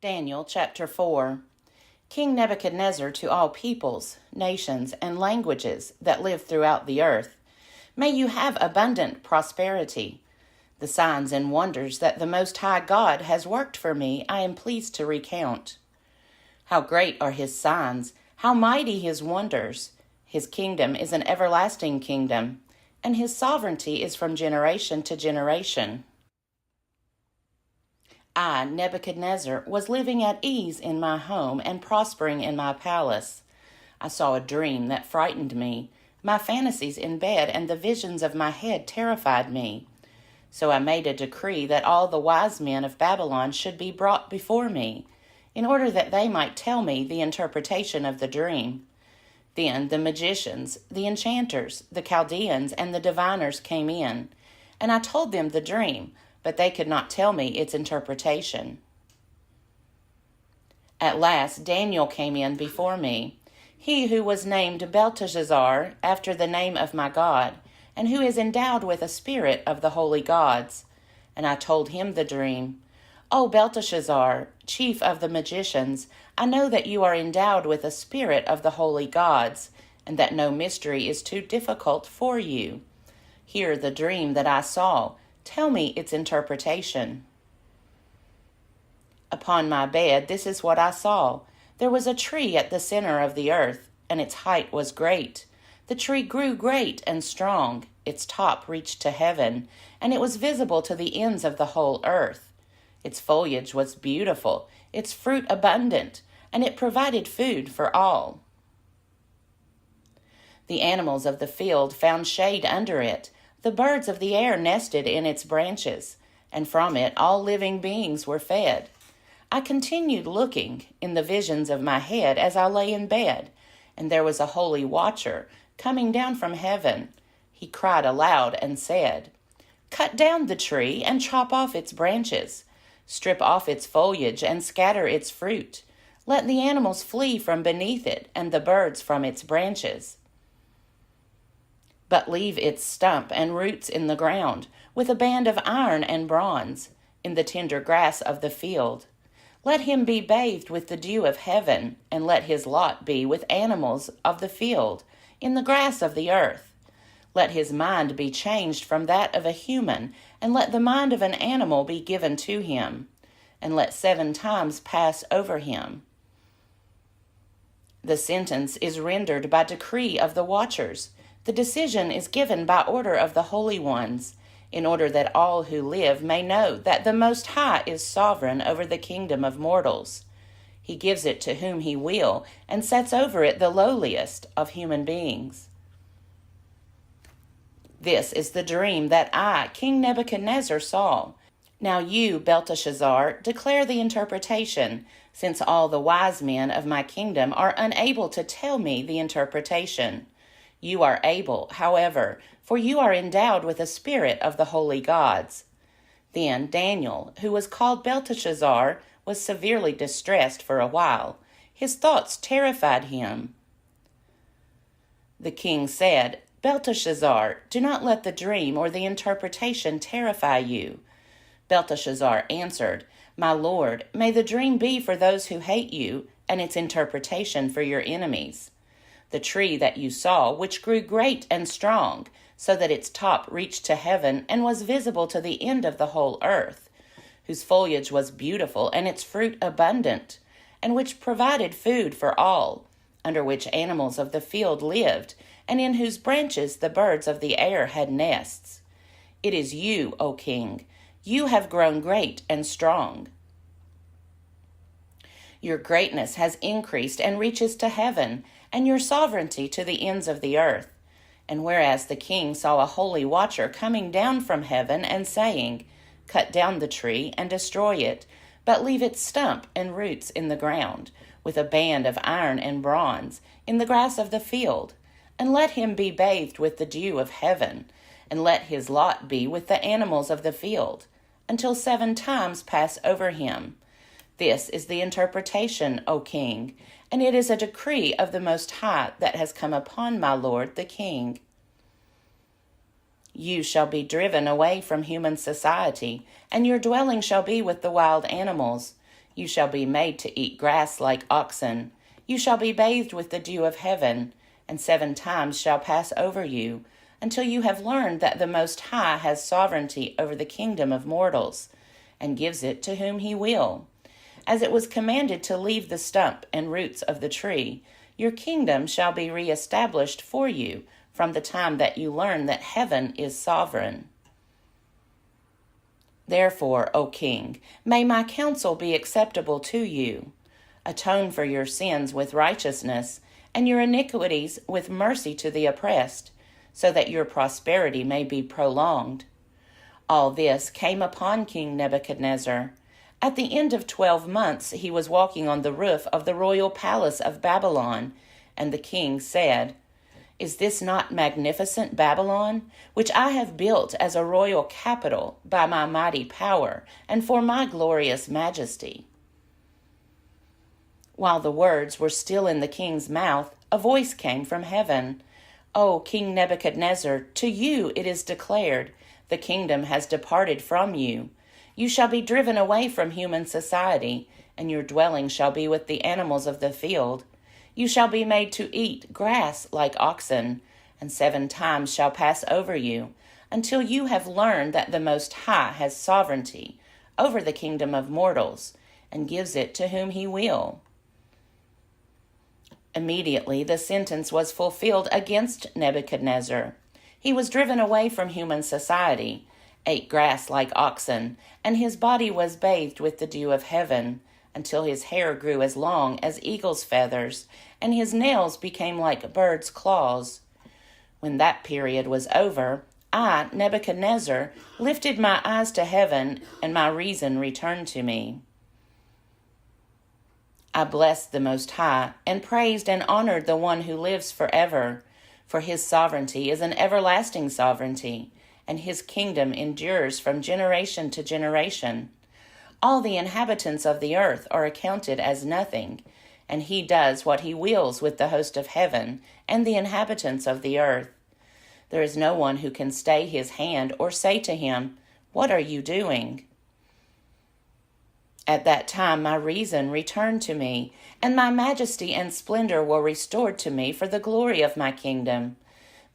Daniel chapter 4. King Nebuchadnezzar to all peoples, nations, and languages that live throughout the earth, may you have abundant prosperity. The signs and wonders that the Most High God has worked for me I am pleased to recount. How great are his signs, how mighty his wonders! His kingdom is an everlasting kingdom, and his sovereignty is from generation to generation. I, Nebuchadnezzar, was living at ease in my home and prospering in my palace. I saw a dream that frightened me. My fantasies in bed and the visions of my head terrified me. So I made a decree that all the wise men of Babylon should be brought before me, in order that they might tell me the interpretation of the dream. Then the magicians, the enchanters, the Chaldeans, and the diviners came in, and I told them the dream, but they could not tell me its interpretation. At last Daniel came in before me, he who was named Belteshazzar, after the name of my God, and who is endowed with a spirit of the holy gods. And I told him the dream. O Belteshazzar, chief of the magicians, I know that you are endowed with a spirit of the holy gods, and that no mystery is too difficult for you. Hear the dream that I saw. Tell me its interpretation. Upon my bed, this is what I saw. There was a tree at the center of the earth, and its height was great. The tree grew great and strong. Its top reached to heaven, and it was visible to the ends of the whole earth. Its foliage was beautiful, its fruit abundant, and it provided food for all. The animals of the field found shade under it. The birds of the air nested in its branches, and from it all living beings were fed. I continued looking in the visions of my head as I lay in bed, and there was a holy watcher coming down from heaven. He cried aloud and said, "Cut down the tree and chop off its branches. Strip off its foliage and scatter its fruit. Let the animals flee from beneath it and the birds from its branches. But leave its stump and roots in the ground, with a band of iron and bronze, in the tender grass of the field. Let him be bathed with the dew of heaven, and let his lot be with animals of the field, in the grass of the earth. Let his mind be changed from that of a human, and let the mind of an animal be given to him, and let 7 times pass over him." The sentence is rendered by decree of the watchers. The decision is given by order of the holy ones, in order that all who live may know that the Most High is sovereign over the kingdom of mortals. He gives it to whom he will, and sets over it the lowliest of human beings. This is the dream that I, King Nebuchadnezzar, saw. Now you, Belteshazzar, declare the interpretation, since all the wise men of my kingdom are unable to tell me the interpretation. You are able, however, for you are endowed with a spirit of the holy gods. Then Daniel, who was called Belteshazzar, was severely distressed for a while. His thoughts terrified him. The king said, "Belteshazzar, do not let the dream or the interpretation terrify you." Belteshazzar answered, "My lord, may the dream be for those who hate you, and its interpretation for your enemies. The tree that you saw, which grew great and strong, so that its top reached to heaven and was visible to the end of the whole earth, whose foliage was beautiful and its fruit abundant, and which provided food for all, under which animals of the field lived, and in whose branches the birds of the air had nests. It is you, O king. You have grown great and strong. Your greatness has increased and reaches to heaven, and your sovereignty to the ends of the earth. And whereas the king saw a holy watcher coming down from heaven and saying, 'Cut down the tree and destroy it, but leave its stump and roots in the ground, with a band of iron and bronze, in the grass of the field, and let him be bathed with the dew of heaven, and let his lot be with the animals of the field, until 7 times pass over him.' This is the interpretation, O king, and it is a decree of the Most High that has come upon my lord the king. You shall be driven away from human society, and your dwelling shall be with the wild animals. You shall be made to eat grass like oxen. You shall be bathed with the dew of heaven, and 7 times shall pass over you, until you have learned that the Most High has sovereignty over the kingdom of mortals, and gives it to whom he will. As it was commanded to leave the stump and roots of the tree, your kingdom shall be reestablished for you from the time that you learn that heaven is sovereign. Therefore, O king, may my counsel be acceptable to you. Atone for your sins with righteousness, and your iniquities with mercy to the oppressed, so that your prosperity may be prolonged. All this came upon King Nebuchadnezzar. At the end of 12 months he was walking on the roof of the royal palace of Babylon, and the king said, Is this not magnificent Babylon, which I have built as a royal capital by my mighty power and for my glorious majesty? While the words were still in the king's mouth, a voice came from heaven. O King Nebuchadnezzar, to you it is declared, the kingdom has departed from you. You shall be driven away from human society, and your dwelling shall be with the animals of the field. You shall be made to eat grass like oxen, and 7 times shall pass over you, until you have learned that the Most High has sovereignty over the kingdom of mortals, and gives it to whom he will. Immediately the sentence was fulfilled against Nebuchadnezzar. He was driven away from human society, ate grass like oxen, and his body was bathed with the dew of heaven, until his hair grew as long as eagle's feathers, and his nails became like birds' claws. When that period was over, I, Nebuchadnezzar, lifted my eyes to heaven, and my reason returned to me. I blessed the Most High, and praised and honored the one who lives forever, for his sovereignty is an everlasting sovereignty, and his kingdom endures from generation to generation. All the inhabitants of the earth are accounted as nothing, and he does what he wills with the host of heaven and the inhabitants of the earth. There is no one who can stay his hand or say to him, What are you doing? At that time my reason returned to me, and my majesty and splendor were restored to me for the glory of my kingdom.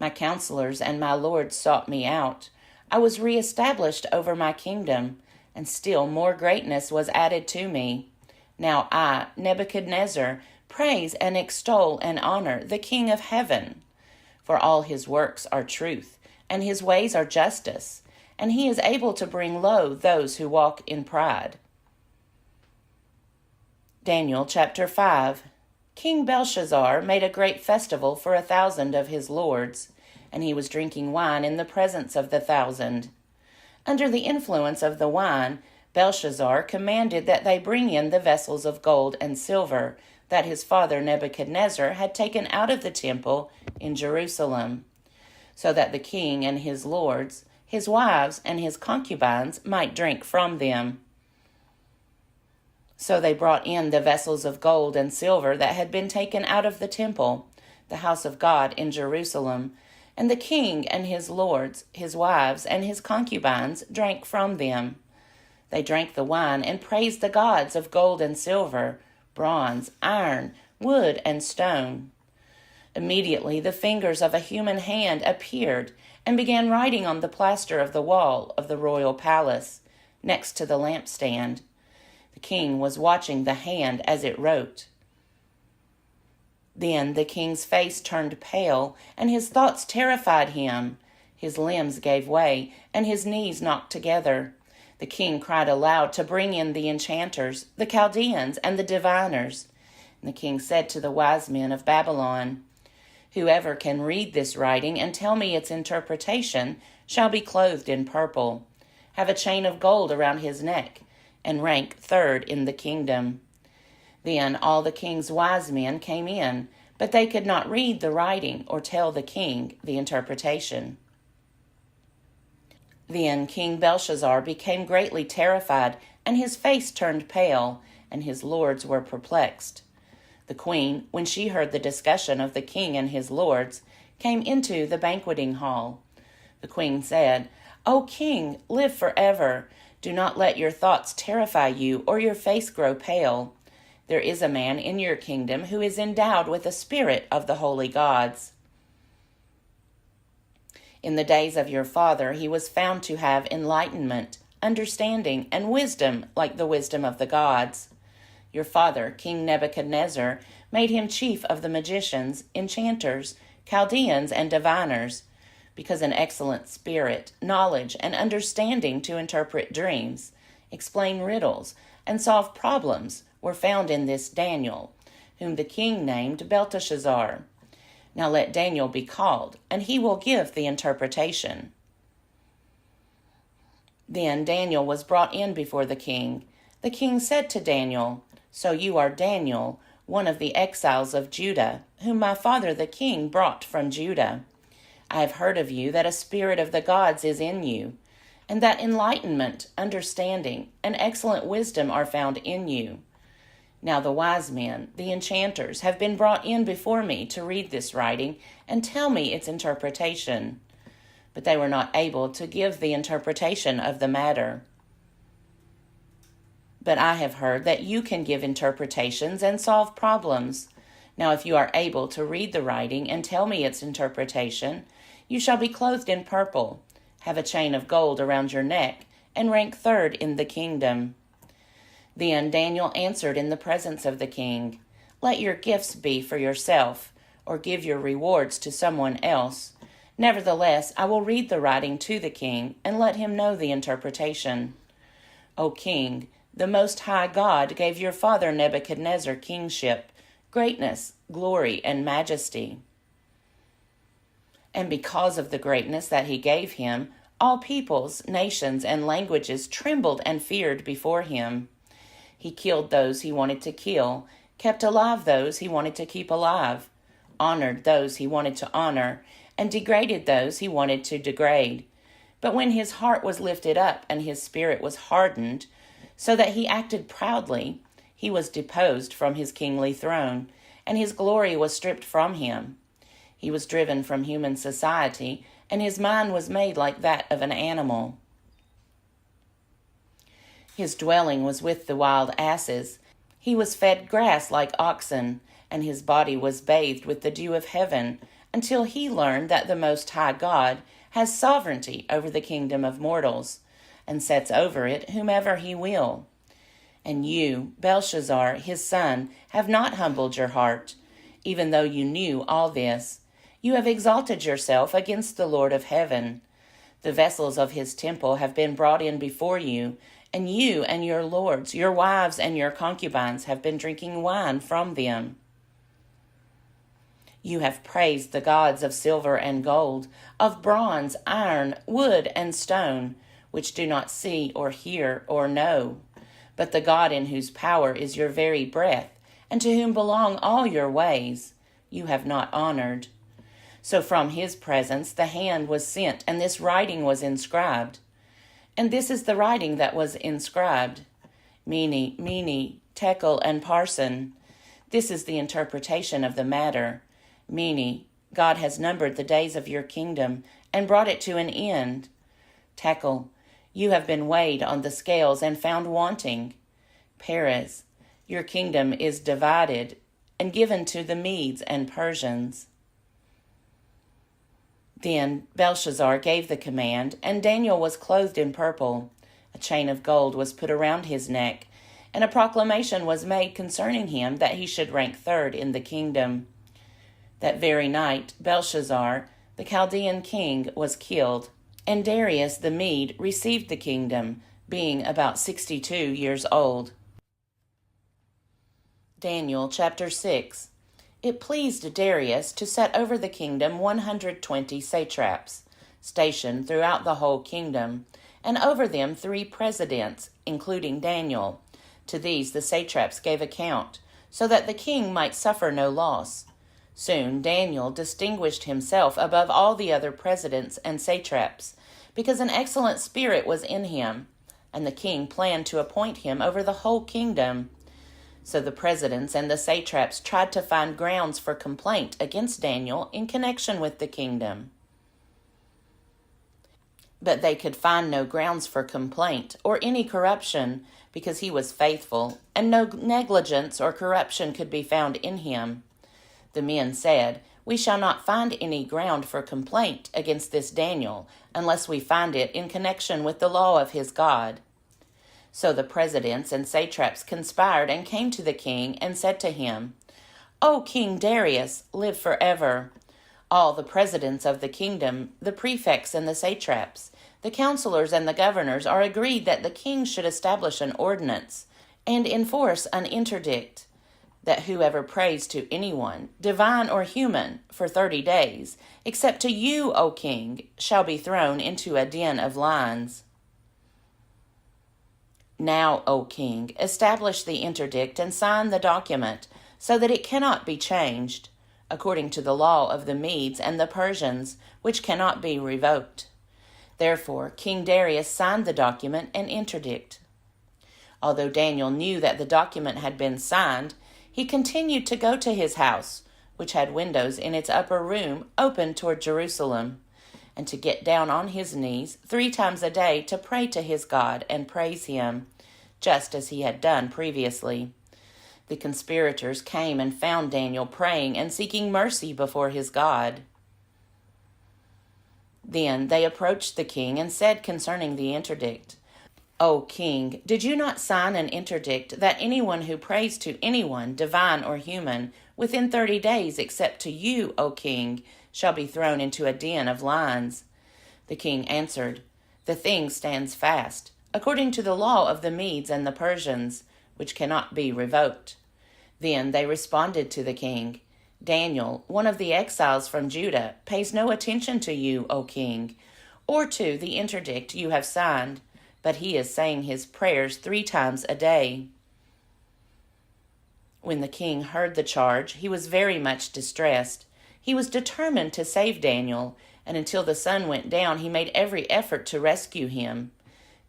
My counselors and my lords sought me out. I was reestablished over my kingdom, and still more greatness was added to me. Now I, Nebuchadnezzar, praise and extol and honor the King of heaven. For all his works are truth, and his ways are justice, and he is able to bring low those who walk in pride. Daniel chapter 5. King Belshazzar made a great festival for 1,000 of his lords, and he was drinking wine in the presence of the 1,000. Under the influence of the wine, Belshazzar commanded that they bring in the vessels of gold and silver that his father Nebuchadnezzar had taken out of the temple in Jerusalem, so that the king and his lords, his wives, and his concubines might drink from them. So they brought in the vessels of gold and silver that had been taken out of the temple, the house of God in Jerusalem, and the king and his lords, his wives, and his concubines drank from them. They drank the wine and praised the gods of gold and silver, bronze, iron, wood, and stone. Immediately the fingers of a human hand appeared and began writing on the plaster of the wall of the royal palace, next to the lampstand. The king was watching the hand as it wrote. Then the king's face turned pale, and his thoughts terrified him. His limbs gave way, and his knees knocked together. The king cried aloud to bring in the enchanters, the Chaldeans, and the diviners. And the king said to the wise men of Babylon, Whoever can read this writing and tell me its interpretation shall be clothed in purple, have a chain of gold around his neck, and rank 3rd in the kingdom. Then all the king's wise men came in, but they could not read the writing or tell the king the interpretation. Then King Belshazzar became greatly terrified, and his face turned pale, and his lords were perplexed. The queen, when she heard the discussion of the king and his lords, came into the banqueting hall. The queen said, O king, live forever. Do not let your thoughts terrify you or your face grow pale. There is a man in your kingdom who is endowed with the spirit of the holy gods. In the days of your father he was found to have enlightenment, understanding, and wisdom like the wisdom of the gods. Your father, King Nebuchadnezzar, made him chief of the magicians, enchanters, Chaldeans, and diviners, because an excellent spirit, knowledge, and understanding to interpret dreams, explain riddles, and solve problems were found in this Daniel, whom the king named Belteshazzar. Now let Daniel be called, and he will give the interpretation. Then Daniel was brought in before the king. The king said to Daniel, So you are Daniel, one of the exiles of Judah, whom my father the king brought from Judah. I have heard of you that a spirit of the gods is in you, and that enlightenment, understanding, and excellent wisdom are found in you. Now the wise men, the enchanters, have been brought in before me to read this writing and tell me its interpretation. But they were not able to give the interpretation of the matter. But I have heard that you can give interpretations and solve problems. Now if you are able to read the writing and tell me its interpretation, you shall be clothed in purple, have a chain of gold around your neck, and rank third in the kingdom. Then Daniel answered in the presence of the king, Let your gifts be for yourself, or give your rewards to someone else. Nevertheless, I will read the writing to the king, and let him know the interpretation. O king, the Most High God gave your father Nebuchadnezzar kingship, greatness, glory, and majesty. And because of the greatness that he gave him, all peoples, nations, and languages trembled and feared before him. He killed those he wanted to kill, kept alive those he wanted to keep alive, honored those he wanted to honor, and degraded those he wanted to degrade. But when his heart was lifted up and his spirit was hardened, so that he acted proudly, he was deposed from his kingly throne, and his glory was stripped from him. He was driven from human society, and his mind was made like that of an animal. His dwelling was with the wild asses. He was fed grass like oxen, and his body was bathed with the dew of heaven, until he learned that the Most High God has sovereignty over the kingdom of mortals, and sets over it whomever he will. And you, Belshazzar, his son, have not humbled your heart, even though you knew all this. You have exalted yourself against the Lord of heaven. The vessels of his temple have been brought in before you, and you and your lords, your wives and your concubines have been drinking wine from them. You have praised the gods of silver and gold, of bronze, iron, wood, and stone, which do not see or hear or know, but the God in whose power is your very breath, and to whom belong all your ways, you have not honored. So from his presence the hand was sent, and this writing was inscribed. And this is the writing that was inscribed: Mene, Tekel, and Parsin. This is the interpretation of the matter. Mene, God has numbered the days of your kingdom and brought it to an end. Tekel, you have been weighed on the scales and found wanting. Peres, your kingdom is divided and given to the Medes and Persians. Then Belshazzar gave the command, and Daniel was clothed in purple. A chain of gold was put around his neck, and a proclamation was made concerning him that he should rank third in the kingdom. That very night, Belshazzar, the Chaldean king, was killed, and Darius the Mede received the kingdom, being about 62 years old. Daniel chapter 6. It pleased Darius to set over the kingdom 120 satraps, stationed throughout the whole kingdom, and over them 3 presidents, including Daniel. To these the satraps gave account, so that the king might suffer no loss. Soon Daniel distinguished himself above all the other presidents and satraps, because an excellent spirit was in him, and the king planned to appoint him over the whole kingdom. So the presidents and the satraps tried to find grounds for complaint against Daniel in connection with the kingdom. But they could find no grounds for complaint or any corruption, because he was faithful, and no negligence or corruption could be found in him. The men said, "We shall not find any ground for complaint against this Daniel, unless we find it in connection with the law of his God." So the presidents and satraps conspired and came to the king and said to him, "O King Darius, live forever. All the presidents of the kingdom, the prefects and the satraps, the counselors and the governors are agreed that the king should establish an ordinance and enforce an interdict, that whoever prays to anyone, divine or human, for 30 days, except to you, O king, shall be thrown into a den of lions. Now, O king, establish the interdict and sign the document, so that it cannot be changed, according to the law of the Medes and the Persians, which cannot be revoked." Therefore King Darius signed the document and interdict. Although Daniel knew that the document had been signed, he continued to go to his house, which had windows in its upper room open toward Jerusalem, and to get down on his knees 3 times a day to pray to his God and praise him, just as he had done previously. The conspirators came and found Daniel praying and seeking mercy before his God. Then they approached the king and said concerning the interdict, "O king, did you not sign an interdict that anyone who prays to anyone, divine or human, within 30 days except to you, O king, shall be thrown into a den of lions?" The king answered, "The thing stands fast, according to the law of the Medes and the Persians, which cannot be revoked." Then they responded to the king, "Daniel, one of the exiles from Judah, pays no attention to you, O king, or to the interdict you have signed, but he is saying his prayers 3 times a day." When the king heard the charge, he was very much distressed. He was determined to save Daniel, and until the sun went down, he made every effort to rescue him.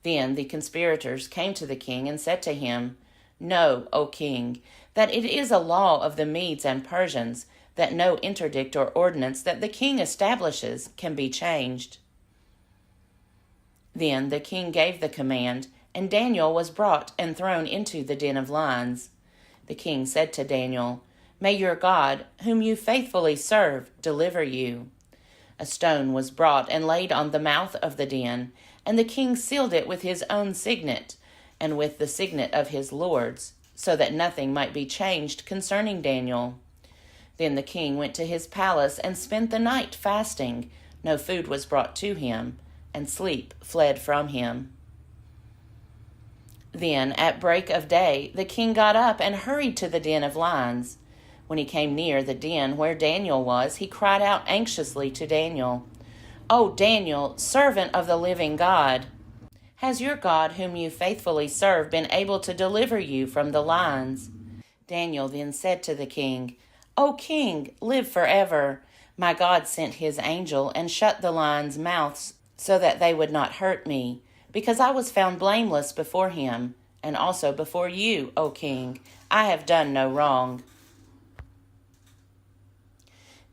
Then the conspirators came to the king and said to him, "Know, O king, that it is a law of the Medes and Persians that no interdict or ordinance that the king establishes can be changed." Then the king gave the command, and Daniel was brought and thrown into the den of lions. The king said to Daniel, "May your God, whom you faithfully serve, deliver you." A stone was brought and laid on the mouth of the den, and the king sealed it with his own signet, and with the signet of his lords, so that nothing might be changed concerning Daniel. Then the king went to his palace and spent the night fasting. No food was brought to him, and sleep fled from him. Then at break of day the king got up and hurried to the den of lions. When he came near the den where Daniel was, he cried out anxiously to Daniel, "O Daniel, servant of the living God, has your God, whom you faithfully serve, been able to deliver you from the lions?" Daniel then said to the king, "O king, live forever. My God sent his angel and shut the lions' mouths so that they would not hurt me, because I was found blameless before him, and also before you, O king. I have done no wrong."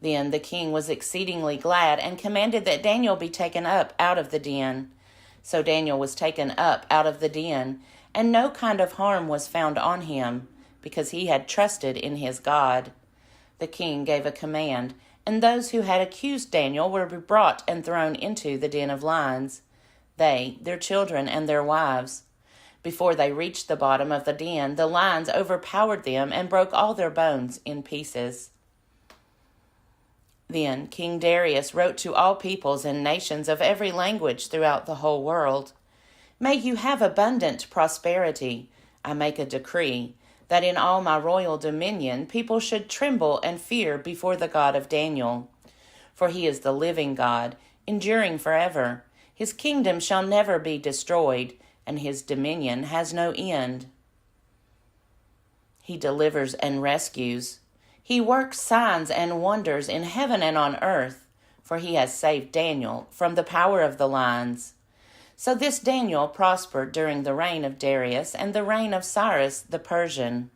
Then the king was exceedingly glad and commanded that Daniel be taken up out of the den. So Daniel was taken up out of the den, and no kind of harm was found on him, because he had trusted in his God. The king gave a command, and those who had accused Daniel were brought and thrown into the den of lions, they, their children, and their wives. Before they reached the bottom of the den, the lions overpowered them and broke all their bones in pieces. Then King Darius wrote to all peoples and nations of every language throughout the whole world, "May you have abundant prosperity. I make a decree that in all my royal dominion people should tremble and fear before the God of Daniel. For he is the living God, enduring forever. His kingdom shall never be destroyed, and his dominion has no end. He delivers and rescues. He works signs and wonders in heaven and on earth, for he has saved Daniel from the power of the lions." So this Daniel prospered during the reign of Darius and the reign of Cyrus the Persian.